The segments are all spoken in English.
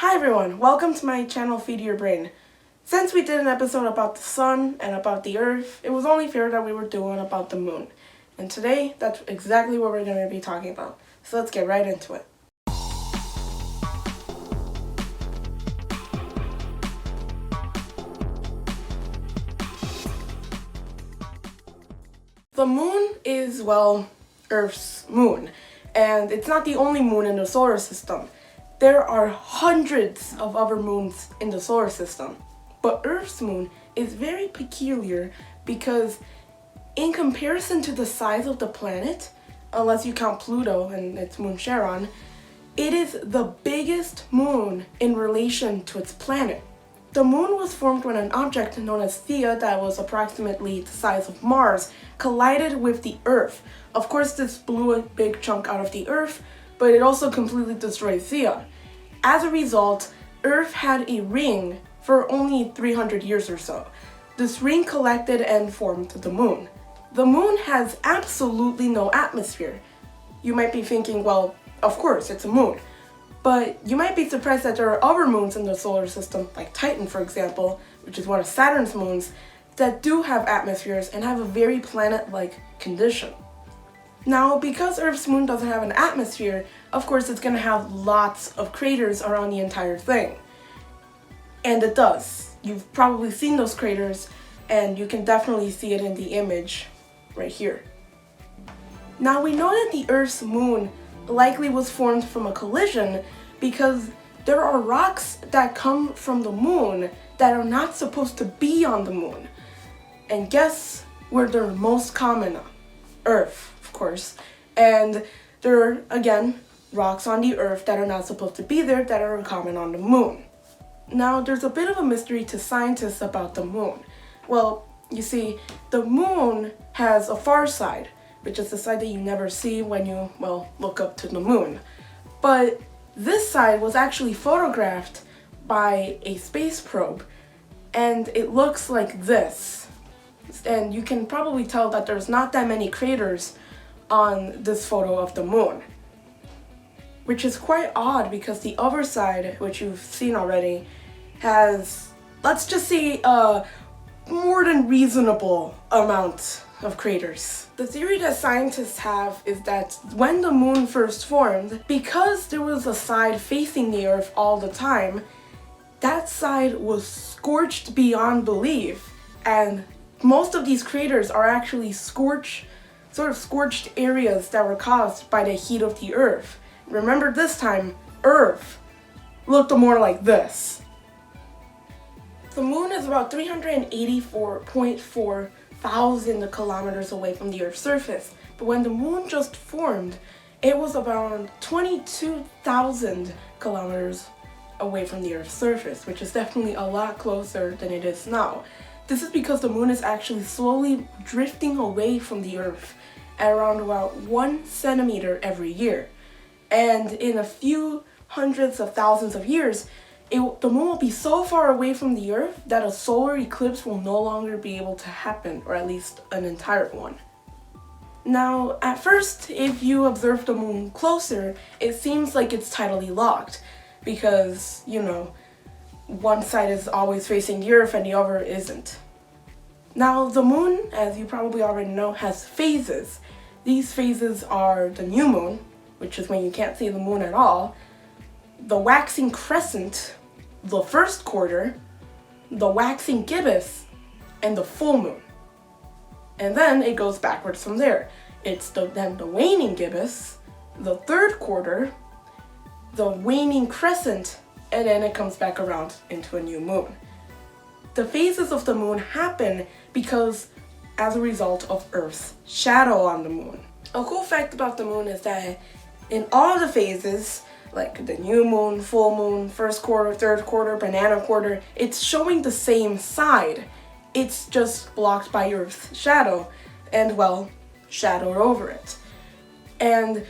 Hi everyone, welcome to my channel Feed Your Brain. Since we did an episode about the sun and about the earth, it was only fair that we were doing about the moon. And today, that's exactly what we're going to be talking about. So let's get right into it. The moon is, well, Earth's moon. And it's not the only moon in the solar system. There are hundreds of other moons in the solar system, but Earth's moon is very peculiar because in comparison to the size of the planet, unless you count Pluto and its moon Charon, it is the biggest moon in relation to its planet. The moon was formed when an object known as Theia that was approximately the size of Mars collided with the Earth. Of course, this blew a big chunk out of the Earth, but it also completely destroyed Theia. As a result, Earth had a ring for only 300 years or so. This ring collected and formed the moon. The moon has absolutely no atmosphere. You might be thinking, well, of course, it's a moon. But you might be surprised that there are other moons in the solar system, like Titan, for example, which is one of Saturn's moons, that do have atmospheres and have a very planet-like condition. Now, because Earth's moon doesn't have an atmosphere, of course it's going to have lots of craters around the entire thing. And it does. You've probably seen those craters, and you can definitely see it in the image right here. Now, we know that the Earth's moon likely was formed from a collision because there are rocks that come from the moon that are not supposed to be on the moon. And guess where they're most common on? Earth. Of course, and there are, again, rocks on the Earth that are not supposed to be there that are common on the moon. Now, there's a bit of a mystery to scientists about the moon. Well, you see, the moon has a far side, which is the side that you never see when you, well, look up to the moon. But this side was actually photographed by a space probe, and it looks like this. And you can probably tell that there's not that many craters on this photo of the moon, which is quite odd because the other side, which you've seen already, has, let's just say, a more than reasonable amount of craters. The theory that scientists have is that when the moon first formed, because there was a side facing the Earth all the time, that side was scorched beyond belief, and most of these craters are actually scorched areas that were caused by the heat of the Earth. Remember, this time, Earth looked more like this. The moon is about 384.4 thousand kilometers away from the Earth's surface, but when the moon just formed, it was about 22,000 kilometers away from the Earth's surface, which is definitely a lot closer than it is now. This is because the moon is actually slowly drifting away from the Earth at around about 1 centimeter every year. And in a few hundreds of thousands of years, the moon will be so far away from the Earth that a solar eclipse will no longer be able to happen, or at least an entire one. Now, at first, if you observe the moon closer, it seems like it's tidally locked because, you know, one side is always facing the Earth and the other isn't. Now, the moon, as you probably already know, has phases. These phases are the new moon, which is when you can't see the moon at all, the waxing crescent, the first quarter, the waxing gibbous, and the full moon. And then it goes backwards from there. It's then the waning gibbous, the third quarter, the waning crescent, and then it comes back around into a new moon. The phases of the moon happen because as a result of Earth's shadow on the moon. A cool fact about the moon is that in all of the phases, like the new moon, full moon, first quarter, third quarter, banana quarter, it's showing the same side. It's just blocked by Earth's shadow and, well, shadowed over it. And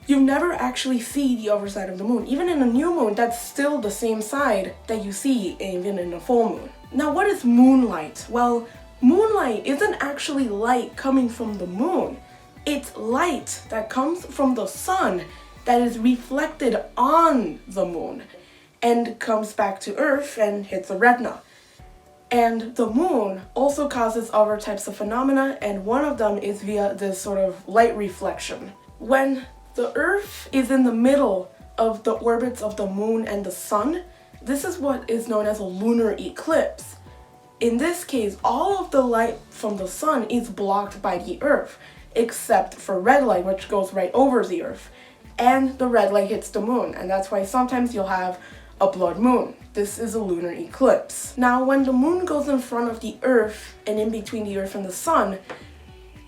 you never actually see the other side of the moon. Even in a new moon, that's still the same side that you see even in a full moon. Now, what is moonlight? Well, moonlight isn't actually light coming from the moon. It's light that comes from the sun that is reflected on the moon. and comes back to Earth and hits the retina. And the moon also causes other types of phenomena, and one of them is via this sort of light reflection. When the Earth is in the middle of the orbits of the moon and the sun, this is what is known as a lunar eclipse. In this case, all of the light from the sun is blocked by the Earth, except for red light, which goes right over the Earth. And the red light hits the moon, and that's why sometimes you'll have a blood moon. This is a lunar eclipse. Now, when the moon goes in front of the Earth and in between the Earth and the sun,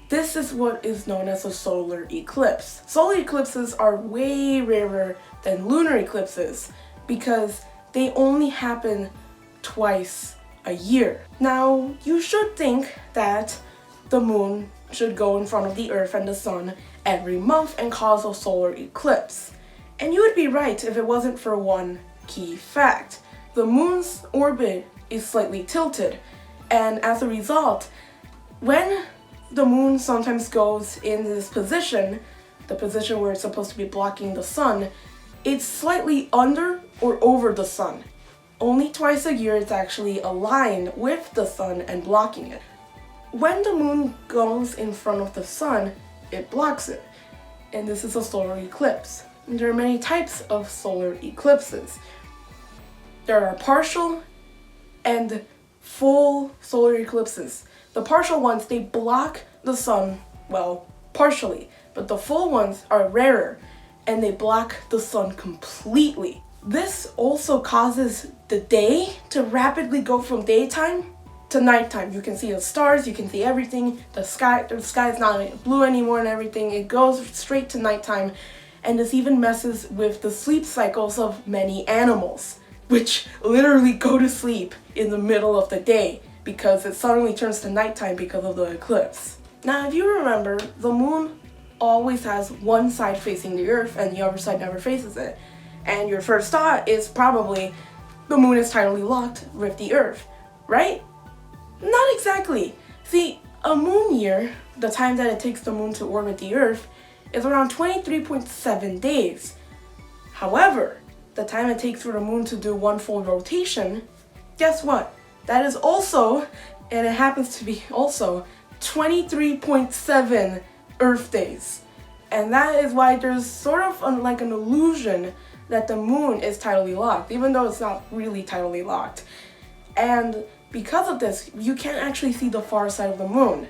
this is what is known as a solar eclipse. Solar eclipses are way rarer than lunar eclipses because they only happen twice a year. Now, you should think that the moon should go in front of the Earth and the sun every month and cause a solar eclipse. And you would be right if it wasn't for one key fact. The moon's orbit is slightly tilted, and as a result, when the moon sometimes goes in this position, the position where it's supposed to be blocking the sun, it's slightly under or over the sun. Only twice a year it's actually aligned with the sun and blocking it. When the moon goes in front of the sun, it blocks it, and this is a solar eclipse. And there are many types of solar eclipses. There are partial and full solar eclipses. The partial ones, they block the sun, well, partially, but the full ones are rarer, and they block the sun completely. This also causes the day to rapidly go from daytime to nighttime. You can see the stars, you can see everything, the sky is not blue anymore and everything. It goes straight to nighttime, and this even messes with the sleep cycles of many animals, which literally go to sleep in the middle of the day because it suddenly turns to nighttime because of the eclipse. Now, if you remember, the moon always has one side facing the Earth and the other side never faces it. And your first thought is probably the moon is tidally locked with the Earth, right? Not exactly. See, a moon year, the time that it takes the moon to orbit the Earth, is around 23.7 days. However, the time it takes for the moon to do one full rotation, guess what? That is also, and it happens to be also, 23.7 Earth days. And that is why there's sort of like an illusion that the moon is tidally locked, even though it's not really tidally locked. And because of this, you can't actually see the far side of the moon.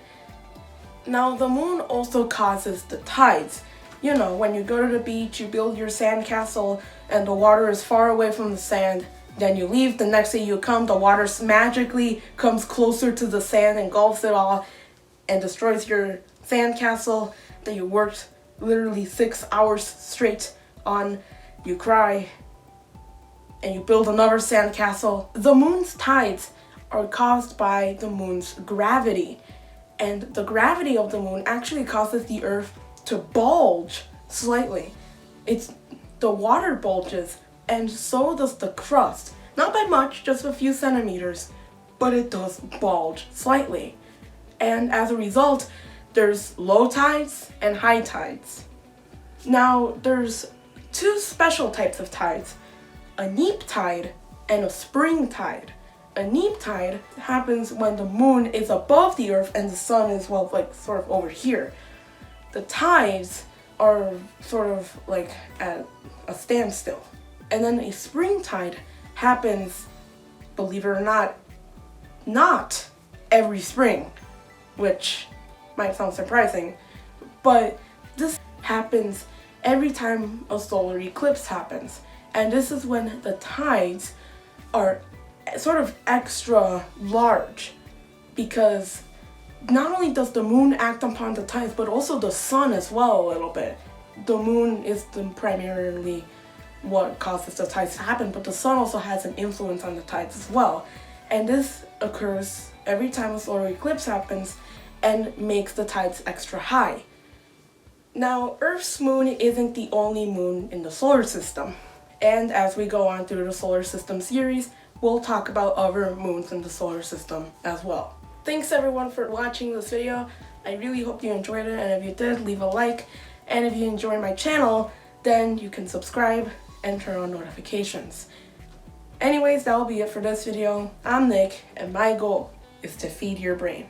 Now, the moon also causes the tides. You know, when you go to the beach, you build your sand castle, and the water is far away from the sand. Then you leave, the next day you come, the water magically comes closer to the sand, engulfs it all, and destroys your sand castle that you worked literally 6 hours straight on. You cry, and you build another sand castle. The moon's tides are caused by the moon's gravity, and the gravity of the moon actually causes the Earth to bulge slightly. The water bulges, and so does the crust. Not by much, just a few centimeters, but it does bulge slightly. And as a result, there's low tides and high tides. Now, there's two special types of tides, a neap tide and a spring tide. A neap tide happens when the moon is above the Earth and the sun is, well, like sort of over here. The tides are sort of like at a standstill. And then a spring tide happens, believe it or not every spring, which might sound surprising, but this happens every time a solar eclipse happens. And this is when the tides are sort of extra large, because not only does the moon act upon the tides, but also the sun as well a little bit. The moon is primarily what causes the tides to happen, but the sun also has an influence on the tides as well. And this occurs every time a solar eclipse happens and makes the tides extra high. Now, Earth's moon isn't the only moon in the solar system. And as we go on through the solar system series, we'll talk about other moons in the solar system as well. Thanks everyone for watching this video. I really hope you enjoyed it, and if you did, leave a like. And if you enjoy my channel, then you can subscribe and turn on notifications. Anyways, that will be it for this video. I'm Nick, and my goal is to feed your brain.